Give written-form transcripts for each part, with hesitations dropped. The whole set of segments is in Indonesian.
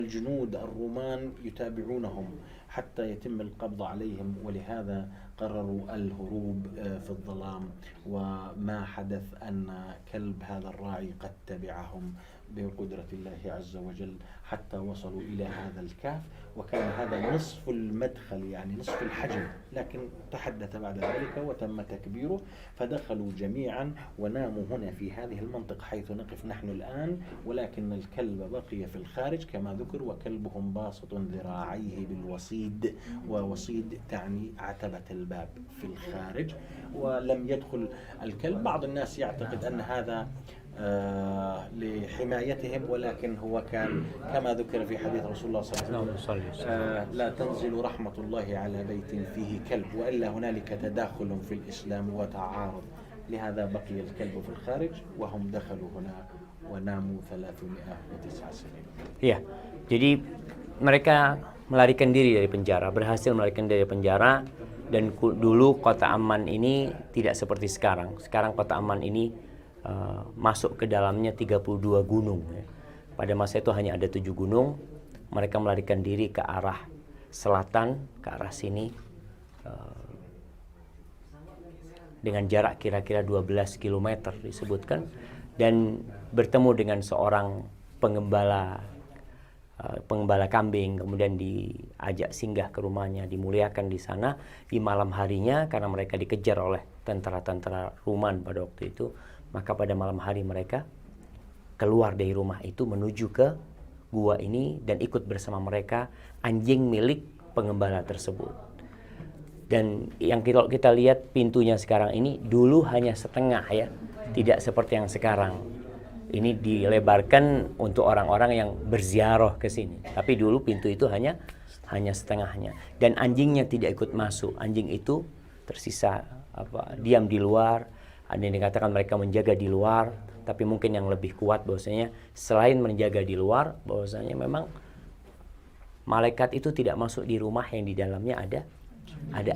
الجنود الرومان يتابعونهم حتى يتم القبض عليهم، ولهذا قرروا الهروب في الظلام. وما حدث أن كلب هذا الراعي قد تبعهم بقدرة الله عز وجل حتى وصلوا إلى هذا الكهف، وكان هذا نصف المدخل يعني نصف الحجم، لكن تحدث بعد ذلك وتم تكبيره، فدخلوا جميعا وناموا هنا في هذه المنطقة حيث نقف نحن الآن، ولكن الكلب بقي في الخارج كما ذكر، وكلبهم باسط ذراعيه بالوصيد، ووصيد تعني عتبة الباب في الخارج، ولم يدخل الكلب. بعض الناس يعتقد أن هذا لحمايتهم، ولكن هو كان كما ذكر في حديث رسول الله صلى الله عليه وسلم لا تنزل رحمة الله على بيت فيه كلب، وإلا هنالك تداخل في الإسلام وتعارض، لهذا بقي الكلب في الخارج وهم دخلوا هنا وناموا 309 سنين. Iya, jadi mereka melarikan diri dari penjara, berhasil melarikan diri dari penjara. Dan dulu kota Amman ini tidak seperti sekarang. Sekarang kota Amman ini masuk ke dalamnya 32 gunung. Pada masa itu hanya ada 7 gunung. Mereka melarikan diri ke arah selatan, ke arah sini, dengan jarak kira-kira 12 km disebutkan, dan bertemu dengan seorang pengembala kambing, kemudian diajak singgah ke rumahnya, dimuliakan di sana di malam harinya karena mereka dikejar oleh tentara-tentara Roman pada waktu itu. Maka pada malam hari mereka keluar dari rumah itu menuju ke gua ini, dan ikut bersama mereka anjing milik pengembala tersebut. Dan yang kita lihat pintunya sekarang ini dulu hanya setengah ya, tidak seperti yang sekarang. Ini dilebarkan untuk orang-orang yang berziarah ke sini. Tapi dulu pintu itu hanya setengahnya. Dan anjingnya tidak ikut masuk. Anjing itu tersisa diam di luar. Ada yang dikatakan mereka menjaga di luar, tapi mungkin yang lebih kuat bahwasanya selain menjaga di luar, bahwasanya memang malaikat itu tidak masuk di rumah yang di dalamnya ada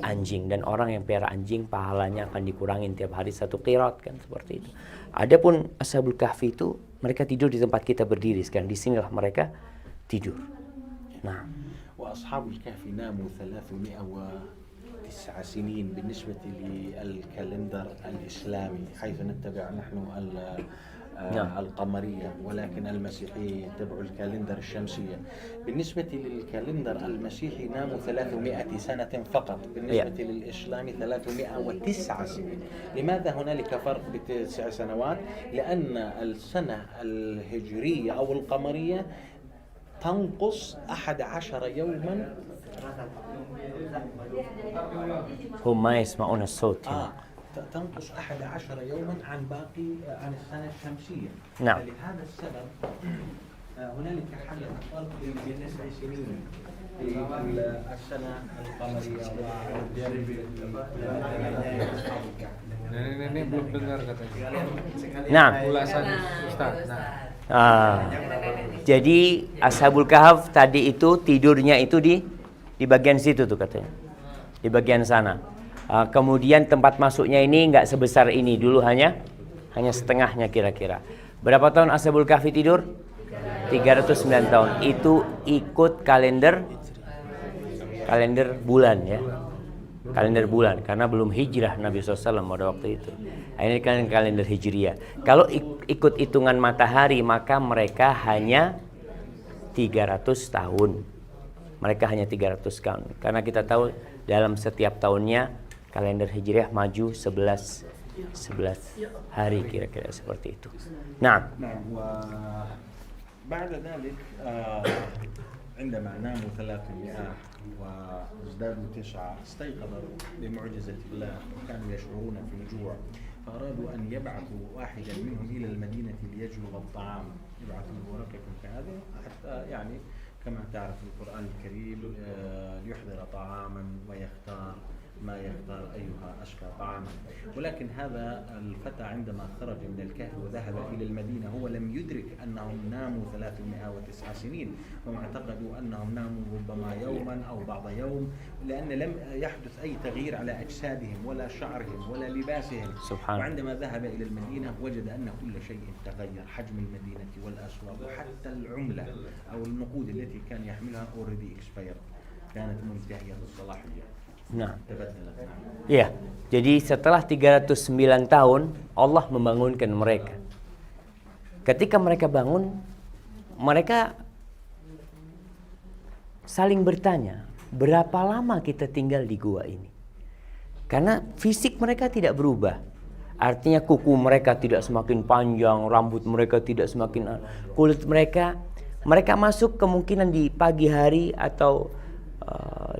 anjing, dan orang yang pelihara anjing pahalanya akan dikurangin tiap hari 1 qirat kan, seperti itu. Adapun Ashabul Kahfi itu mereka tidur di tempat kita berdiri sekarang, di sinilah mereka tidur. Nah, wa Ashabul Kahfi namu 309 سنين بالنسبة للكالندر الإسلامي حيث نتبع نحن القمرية، ولكن المسيحية يتبع الكالندر الشمسية. بالنسبة للكالندر المسيحي ناموا 300 سنة فقط، بالنسبة للإسلام 309 سنين. لماذا هنالك فرق ب9 سنوات؟ لأن السنة الهجرية أو القمرية تنقص 11 يوما. هم ما يسمعون الصوت تنقص 11 يوما عن السنة الشمسية. نعم. فلهذا السبب هنالك حدث فرق بين 9 سنين في السنة القمرية Nenek belum dengar katanya. Nah, Ulasan Ustaz. Jadi Ashabul Kahf tadi itu tidurnya itu di bagian situ tuh katanya, di bagian sana. Kemudian tempat masuknya ini nggak sebesar ini, dulu hanya setengahnya kira-kira. Berapa tahun Ashabul Kahfi tidur? 309 tahun. Itu ikut kalender bulan ya. Kalender bulan, karena belum hijrah Nabi SAW pada waktu itu. Ini kan kalender hijriah. Kalau ikut hitungan matahari, maka mereka hanya 300 tahun. Mereka hanya 300 tahun. Karena kita tahu dalam setiap tahunnya kalender hijriah maju 11 hari kira-kira seperti itu. Nah, بعد ذلك عندما ناموا 300 وازدادوا 9 استيقظوا بمعجزة الله وكانوا يشعرون في الجوع، فأرادوا أن يبعثوا واحدا منهم إلى المدينة ليجلب الطعام، يبعثوا ورقكم كهذا حتى كما تعرف القرآن الكريم ليحضر طعاما ويختار ما يختار أيها أشقى طعاما. ولكن هذا الفتى عندما خرج من الكهف وذهب إلى المدينة هو لم يدرك أنهم ناموا 309 سنين، هم اعتقدوا أنهم ناموا ربما يوما أو بعض يوم، لأن لم يحدث أي تغيير على أجسادهم ولا شعرهم ولا لباسهم. سبحان. وعندما ذهب إلى المدينة وجد أن كل شيء تغير، حجم المدينة والأسواق وحتى العملة أو النقود التي كان يحملها already expired، كانت منتهية الصلاحية. Nah, تبدلت. ya. Jadi setelah 309 tahun Allah membangunkan mereka. Ketika mereka bangun, mereka saling bertanya, berapa lama kita tinggal di gua ini? Karena fisik mereka tidak berubah. Artinya kuku mereka tidak semakin panjang, rambut mereka tidak semakin, kulit mereka masuk kemungkinan di pagi hari atau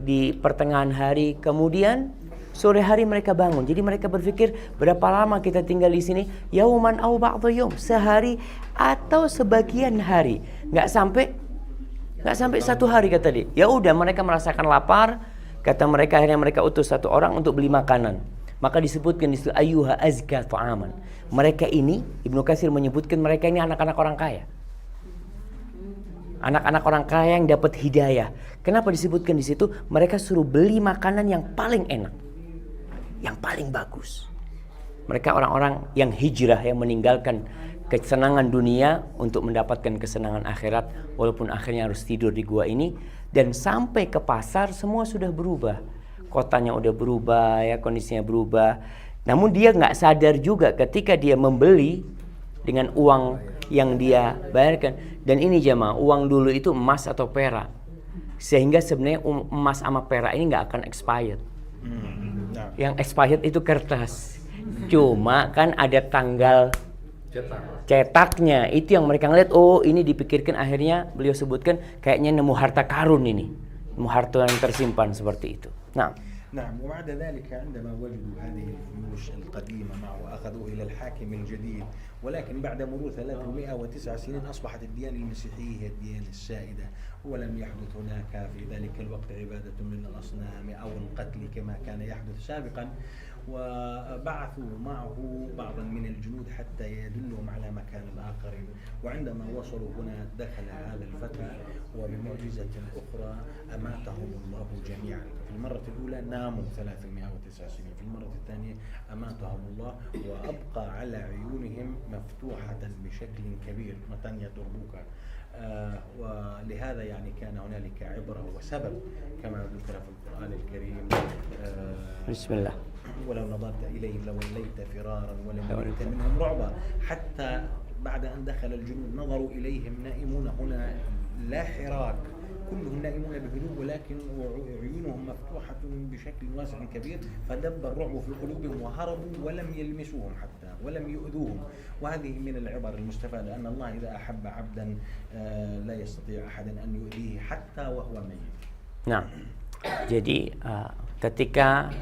di pertengahan hari, kemudian sore hari mereka bangun. Jadi mereka berpikir, berapa lama kita tinggal di sini? Yauman au ba'dha yaum, sehari atau sebagian hari. Nggak sampai 1 hari kata dia. Ya udah, mereka merasakan lapar. Kata mereka, akhirnya mereka utus 1 orang untuk beli makanan. Maka disebutkan di situ ayyuha azka ta'aman. Mereka ini, Ibnu Katsir menyebutkan mereka ini anak-anak orang kaya. Anak-anak orang kaya yang dapat hidayah. Kenapa disebutkan di situ? Mereka suruh beli makanan yang paling enak, yang paling bagus. Mereka orang-orang yang hijrah, yang meninggalkan kesenangan dunia untuk mendapatkan kesenangan akhirat, walaupun akhirnya harus tidur di gua ini. Dan sampai ke pasar semua sudah berubah, kotanya udah berubah, ya kondisinya berubah. Namun dia nggak sadar juga ketika dia membeli dengan uang yang dia bayarkan. Dan ini jemaah, uang dulu itu emas atau perak, sehingga sebenarnya emas sama perak ini nggak akan expired. Yang expired itu kertas, cuma kan ada tanggal cetaknya. Itu yang mereka ngeliat, oh ini dipikirkan. Akhirnya beliau sebutkan kayaknya nemu harta karun ini, nemu harta yang tersimpan seperti itu. Nah, نعم. وبعد ذلك عندما وجدوا هذه الفلوس القديمة معه أخذوه إلى الحاكم الجديد، ولكن بعد مرور 309 سنين أصبحت الديانة المسيحية هي الديانة السائدة، ولم يحدث هناك في ذلك الوقت عبادة من الأصنام أو القتل كما كان يحدث سابقا. وبعثوا معه بعضا من الجنود حتى يدلهم على مكان الآخرين. وعندما وصلوا هنا دخل هذا الفتى وبمعجزة أخرى أماتهم الله جميعا. في المرة الأولى ناموا 309 سنين، في المرة الثانية أماتهم الله وأبقى على عيونهم مفتوحة بشكل كبير متانية دربوكا. ولهذا يعني كان هنالك عبرة وسبب كما ذكر في القرآن الكريم. بسم الله. ولو نظرت إليهم لوليت فرارا ولملئت منهم رعبا. حتى بعد أن دخل الجنود نظروا إليهم نائمون هنا لا حراك، كلهم نائمون بهدوء، ولكن عيونهم مفتوحة بشكل واسع كبير، فدب الرعب في قلوبهم وهربوا ولم يلمسوهم حتى ولم يؤذوهم. وهذه من العبر المستفادة أن الله إذا أحب عبدا لا يستطيع أحد أن يؤذيه حتى وهو ميت. Nah, jadi ketika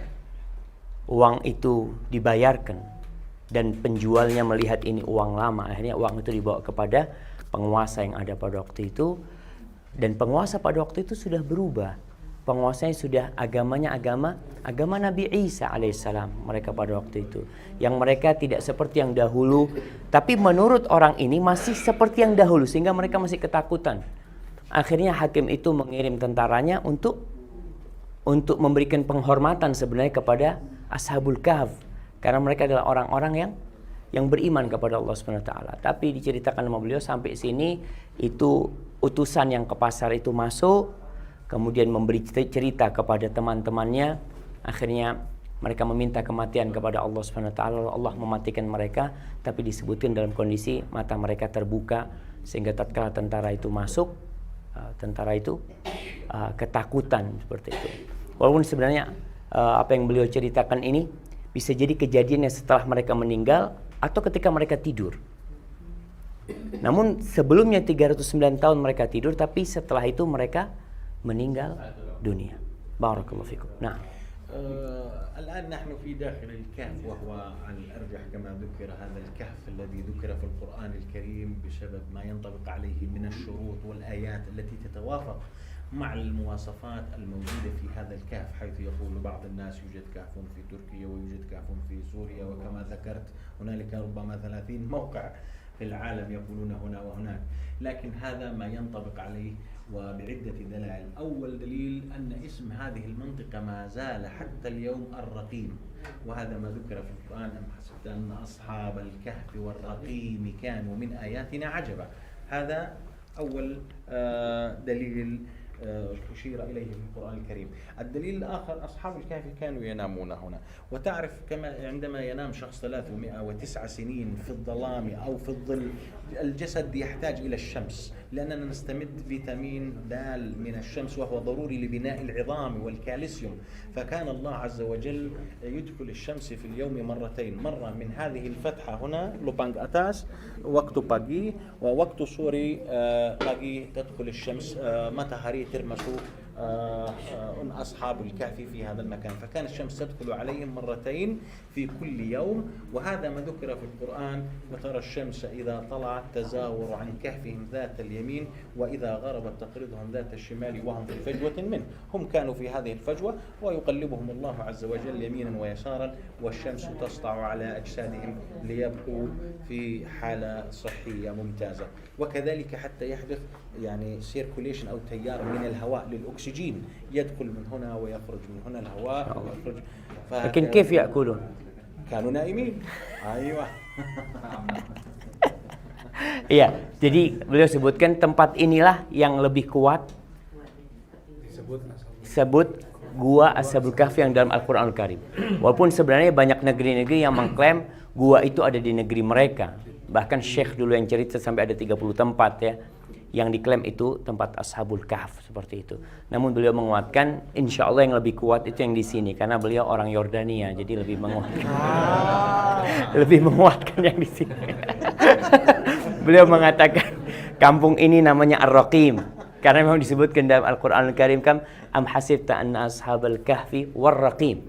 uang itu dibayarkan dan penjualnya melihat ini uang lama, akhirnya uang itu dibawa kepada penguasa yang ada pada waktu itu. Dan penguasa pada waktu itu sudah berubah. Penguasanya sudah agamanya agama Nabi Isa alaihissalam. Mereka pada waktu itu, yang mereka tidak seperti yang dahulu, tapi menurut orang ini masih seperti yang dahulu, sehingga mereka masih ketakutan. Akhirnya hakim itu mengirim tentaranya untuk memberikan penghormatan sebenarnya kepada Ashabul Kahf, karena mereka adalah orang-orang yang beriman kepada Allah Subhanahu wa taala. Tapi diceritakan sama beliau sampai sini itu utusan yang ke pasar itu masuk, kemudian memberi cerita kepada teman-temannya. Akhirnya mereka meminta kematian kepada Allah Subhanahu wa taala. Allah mematikan mereka, tapi disebutkan dalam kondisi mata mereka terbuka, sehingga tatkala tentara itu masuk, ketakutan seperti itu. Walaupun sebenarnya apa yang beliau ceritakan ini bisa jadi kejadiannya setelah mereka meninggal atau ketika mereka tidur. Namun sebelumnya 309 tahun mereka tidur, tapi setelah itu mereka meninggal dunia. Barakallahu fikum. Nah, الآن نحن في داخل الكهف، وهو على الأرجح كما ذكر هذا الكهف الذي ذكر في القرآن الكريم بسبب ما ينطبق عليه من الشروط والآيات التي تتوافق مع المواصفات الموجودة في هذا الكهف، حيث يقول بعض الناس يوجد كهف في تركيا ويوجد كهف في سوريا، وكما ذكرت هنالك ربما 30 موقع في العالم يقولون هنا وهناك، لكن هذا ما ينطبق عليه وبعدة دلائل. أول دليل أن اسم هذه المنطقة ما زال حتى اليوم الرقيم، وهذا ما ذكر في القرآن: أم حسبت أن أصحاب الكهف والرقيم كانوا من آياتنا عجبا. هذا أول دليل أشير إليه في القرآن الكريم. الدليل الآخر: أصحاب الكهف كانوا ينامون هنا، وتعرف كما عندما ينام شخص 309 سنين في الظلام أو في الظل، الجسد يحتاج إلى الشمس، لأننا نستمد فيتامين د من الشمس وهو ضروري لبناء العظام والكالسيوم. فكان الله عز وجل يدخل الشمس في اليوم مرتين، مرة من هذه الفتحة هنا لوبانج أتاس وقت باجي، ووقت سوري باجي تدخل الشمس متهري ترمسو أصحاب الكهف في هذا المكان. فكان الشمس تدخل عليهم مرتين في كل يوم، وهذا ما ذكر في القرآن: وترى الشمس إذا طلعت تزاور عن كهفهم ذات اليمين وإذا غربت تقرضهم ذات الشمال وهم في فجوة منه. هم كانوا في هذه الفجوة ويقلبهم الله عز وجل يمينا ويسارا، والشمس تسطع على أجسادهم ليبقوا في حالة صحية ممتازة. وكذلك حتى يحدث يعني سيركوليشن أو تيار من الهواء للأكسجين، يدخل من هنا ويخرج من هنا الهواء ويخرج. لكن كيف يأكلون؟ كانوا نائمين. أيوة. Iya, jadi beliau sebutkan tempat inilah yang lebih kuat disebut gua Ashabul Kahfi yang dalam Al-Quranul Karim. Walaupun sebenarnya banyak negeri-negeri yang mengklaim gua itu ada di negeri mereka. Bahkan Syekh dulu yang cerita sampai ada 30 tempat ya yang diklaim itu tempat Ashabul Kahf seperti itu. Namun beliau menguatkan insya Allah yang lebih kuat itu yang di sini karena beliau orang Yordania, jadi lebih menguatkan. Lebih menguatkan yang di sini. Beliau mengatakan kampung ini namanya Ar-Raqim karena memang disebutkan dalam Al-Qur'an Al-Karim kan am hasibta anna ashabal kahfi war-raqim.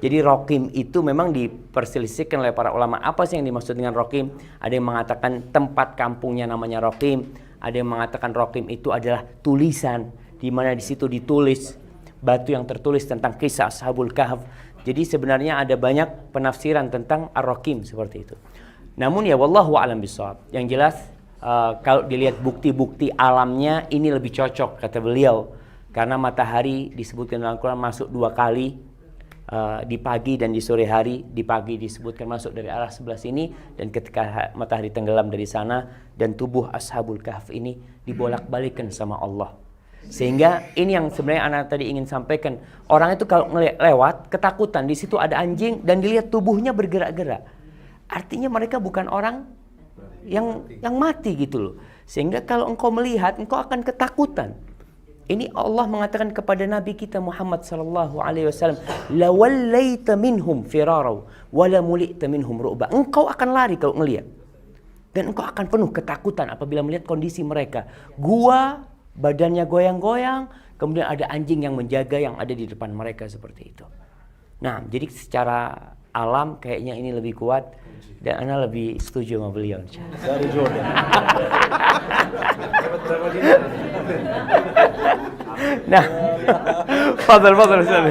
Jadi Raqim itu memang diperselisihkan oleh para ulama apa sih yang dimaksud dengan Raqim. Ada yang mengatakan tempat kampungnya namanya Raqim, ada yang mengatakan Raqim itu adalah tulisan di mana di situ ditulis batu yang tertulis tentang kisah Ashabul Kahf. Jadi sebenarnya ada banyak penafsiran tentang Ar-Raqim seperti itu. Namun ya wallahu a'lam bishawab. Yang jelas kalau dilihat bukti-bukti alamnya ini lebih cocok kata beliau karena matahari disebutkan dalam Al-Quran masuk 2 kali di pagi dan di sore hari. Di pagi disebutkan masuk dari arah sebelah sini dan ketika matahari tenggelam dari sana, dan tubuh Ashabul Kahf ini dibolak-balikkan sama Allah. Sehingga ini yang sebenarnya anak tadi ingin sampaikan. Orang itu kalau lewat ketakutan, di situ ada anjing dan dilihat tubuhnya bergerak-gerak. Artinya mereka bukan orang yang mati gitu loh. Sehingga kalau engkau melihat, engkau akan ketakutan. Ini Allah mengatakan kepada Nabi kita Muhammad sallallahu alaihi wasallam, "La wallaita minhum firarau wa la mulita minhum ru'ba." Engkau akan lari kalau melihat. Dan engkau akan penuh ketakutan apabila melihat kondisi mereka. Gua badannya goyang-goyang, kemudian ada anjing yang menjaga yang ada di depan mereka seperti itu. Nah, jadi secara alam kayaknya ini lebih kuat dan ana lebih setuju sama beliau. Dari Jordan. Nah, فضل أستاذ.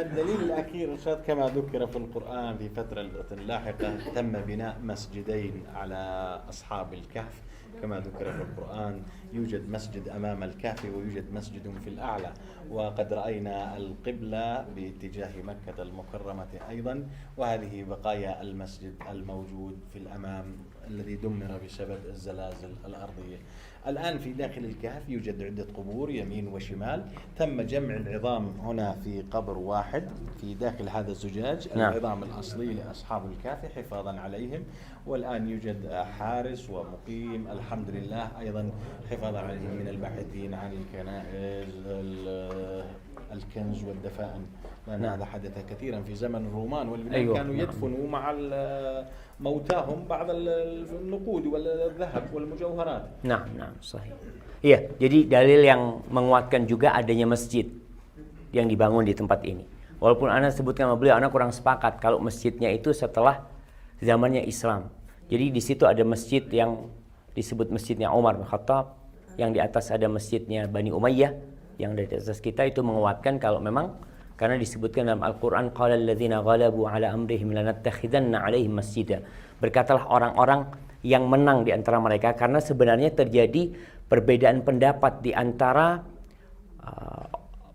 الدليل الأخير أستاذ كما ذكر في القرآن في فترة لاحقة تم بناء مسجدين على أصحاب الكهف كما ذكر في القرآن. يوجد مسجد أمام الكهف ويوجد مسجد في الأعلى، وقد رأينا القبلة باتجاه مكة المكرمة أيضا، وهذه بقايا المسجد الموجود في الأمام الذي دمر بسبب الزلازل الأرضية. الآن في داخل الكهف يوجد عدة قبور يمين وشمال. تم جمع العظام هنا في قبر واحد في داخل هذا الزجاج. نعم. العظام الأصلي لأصحاب الكهف حفاظا عليهم، والآن يوجد حارس ومقيم الحمد لله أيضا حفاظا عليهم من الباحثين عن الكنائز الكنز والدفائن، لأن هذا حدث كثيرا في زمن الرومان واليونان. أيوة. كانوا يدفنوا مع موتاهم بعض النقود والذهب والمجوهرات. Nah, sahih. Iya, jadi dalil yang menguatkan juga adanya masjid yang dibangun di tempat ini. Walaupun ana sebutkan sama beliau, ana kurang sepakat kalau masjidnya itu setelah zamannya Islam. Jadi di situ ada masjid yang disebut masjidnya Umar bin Khattab, yang di atas ada masjidnya Bani Umayyah, yang di atas kita, itu menguatkan kalau memang, karena disebutkan dalam Al-Quran, qala alladzina ghalabu ala amrihim lanattakhidanna alaihim masjida. Berkatalah orang-orang yang menang di antara mereka, karena sebenarnya terjadi perbedaan pendapat di antara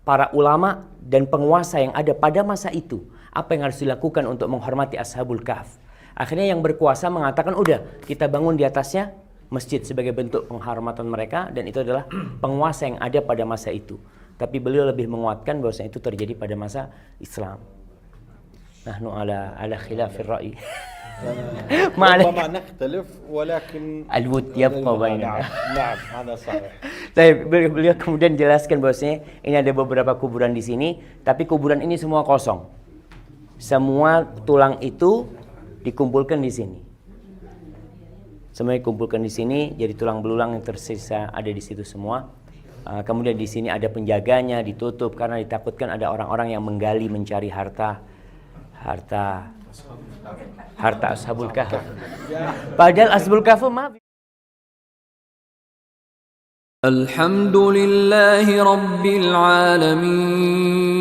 para ulama dan penguasa yang ada pada masa itu. Apa yang harus dilakukan untuk menghormati Ashabul Kahf? Akhirnya yang berkuasa mengatakan, udah kita bangun di atasnya masjid sebagai bentuk penghormatan mereka, dan itu adalah penguasa yang ada pada masa itu. Tapi beliau lebih menguatkan bahwasanya itu terjadi pada masa Islam. Nahnu ala khilafir ra'i. ربما نختلف ولكن الود يبقى بيننا. نعم هذا صحيح. Tapi beliau kemudian jelaskan bahwasanya ini ada beberapa kuburan di sini, tapi kuburan ini semua kosong. Semua tulang itu dikumpulkan di sini. Semua dikumpulkan di sini, jadi tulang belulang yang tersisa ada di situ semua. Kemudian di sini ada penjaganya, ditutup karena ditakutkan ada orang-orang yang menggali, mencari harta Ashabul Kahf. Padahal Ashabul Kahf maaf. Alhamdulillahi Rabbil Alamin.